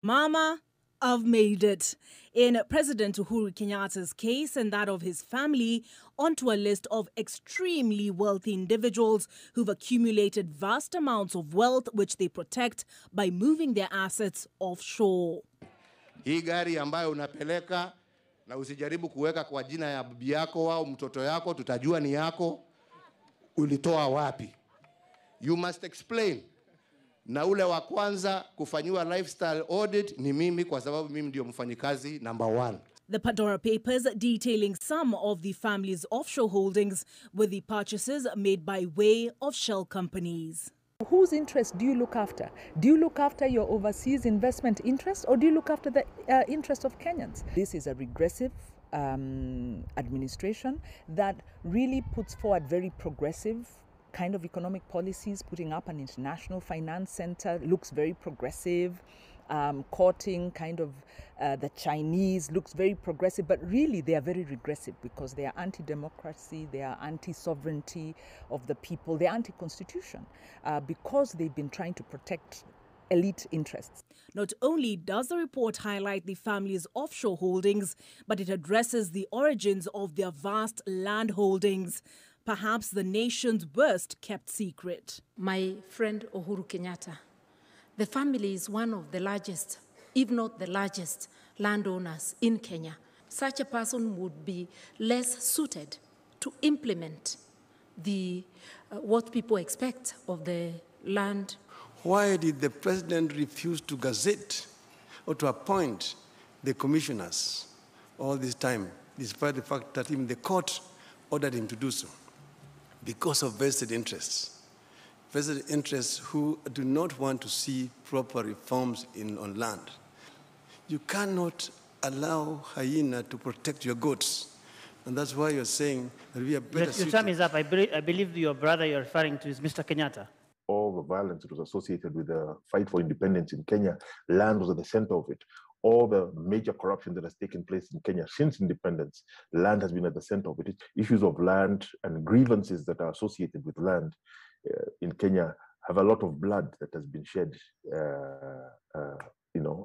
Mama, I've made it. In President Uhuru Kenyatta's case and that of his family, onto a list of extremely wealthy individuals who've accumulated vast amounts of wealth which they protect by moving their assets offshore. Hii gari ambayo unapeleka na usijaribu kuweka kwa jina ya bibi yako au mtoto yako, tutajua ni yako, ulitoa wapi. You must explain. Na ule wa kwanza kufanyiwa lifestyle audit ni mimi kwa sababu mimi ndio mfanyikazi number 1. The Pandora Papers detailing some of the family's offshore holdings with the purchases made by way of shell companies. Whose interest do you look after? Do you look after your overseas investment interest, or do you look after the interest of Kenyans? This is a regressive administration that really puts forward very progressive kind of economic policies, putting up an international finance center, looks very progressive, courting kind of the Chinese, looks very progressive, but really they are very regressive because they are anti-democracy, they are anti-sovereignty of the people, they are anti-constitution because they've been trying to protect elite interests. Not only does the report highlight the family's offshore holdings, but it addresses the origins of their vast land holdings, perhaps the nation's worst kept secret. My friend Uhuru Kenyatta, the family is one of the largest, if not the largest, landowners in Kenya. Such a person would be less suited to implement what people expect of the land. Why did the president refuse to gazette or to appoint the commissioners all this time, despite the fact that even the court ordered him to do so? Because of vested interests. Vested interests who do not want to see proper reforms on land. You cannot allow hyena to protect your goats. And that's why you're saying that we are better suited. Your time is up. I believe your brother you're referring to is Mr. Kenyatta. All the violence that was associated with the fight for independence in Kenya, land was at the center of it. All the major corruption that has taken place in Kenya since independence, land has been at the center of it. Issues of land and grievances that are associated with land in Kenya have a lot of blood that has been shed,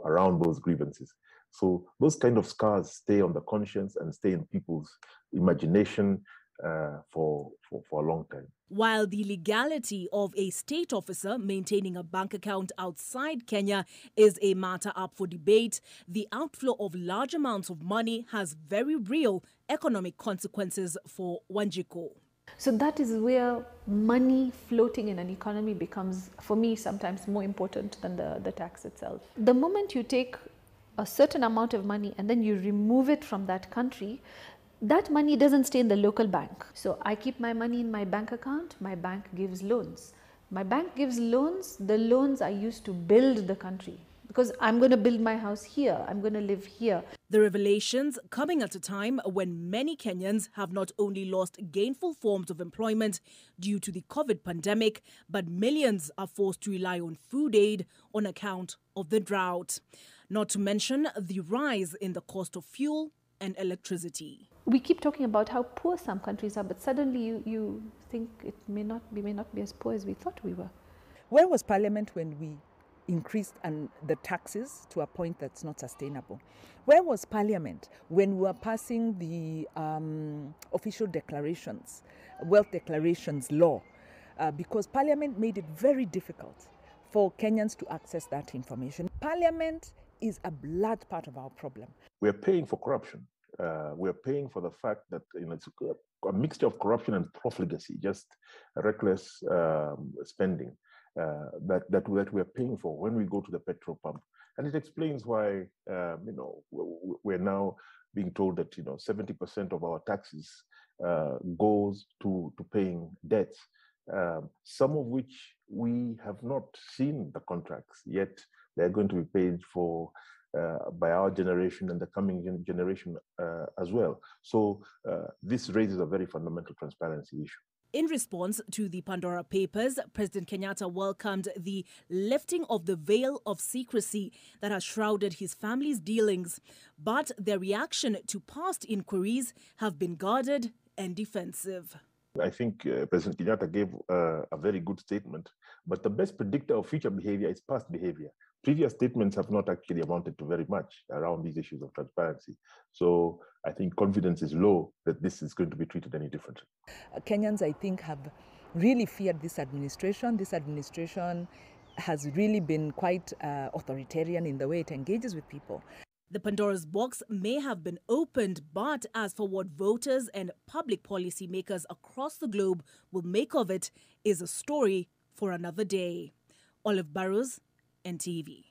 around those grievances. So those kind of scars stay on the conscience and stay in people's imagination for a long time. While the legality of a state officer maintaining a bank account outside Kenya is a matter up for debate, the outflow of large amounts of money has very real economic consequences for Wanjiku. So that is where money floating in an economy becomes, for me, sometimes more important than the tax itself. The moment you take a certain amount of money and then you remove it from that country, that money doesn't stay in the local bank. So I keep my money in my bank account, my bank gives loans. My bank gives loans, the loans are used to build the country. Because I'm going to build my house here, I'm going to live here. The revelations coming at a time when many Kenyans have not only lost gainful forms of employment due to the COVID pandemic, but millions are forced to rely on food aid on account of the drought. Not to mention the rise in the cost of fuel and electricity. We keep talking about how poor some countries are, but suddenly you think we may not be as poor as we thought we were. Where was Parliament when we increased the taxes to a point that's not sustainable? Where was Parliament when we were passing the official declarations, wealth declarations law? Because Parliament made it very difficult for Kenyans to access that information. Parliament is a large part of our problem. We're paying for corruption. We're paying for the fact that it's a mixture of corruption and profligacy, just reckless spending that we're paying for when we go to the petrol pump. And it explains why we're now being told that 70% of our taxes goes to paying debts, some of which we have not seen the contracts yet. They're going to be paid for by our generation and the coming generation as well. So this raises a very fundamental transparency issue. In response to the Pandora Papers, President Kenyatta welcomed the lifting of the veil of secrecy that has shrouded his family's dealings. But their reaction to past inquiries have been guarded and defensive. I think President Kenyatta gave a very good statement, but the best predictor of future behavior is past behavior. previous statements have not actually amounted to very much around these issues of transparency. So I think confidence is low that this is going to be treated any differently. Kenyans, I think, have really feared this administration. This administration has really been quite authoritarian in the way it engages with people. The Pandora's box may have been opened, but as for what voters and public policy makers across the globe will make of it is a story for another day. Olive Burrows, NTV.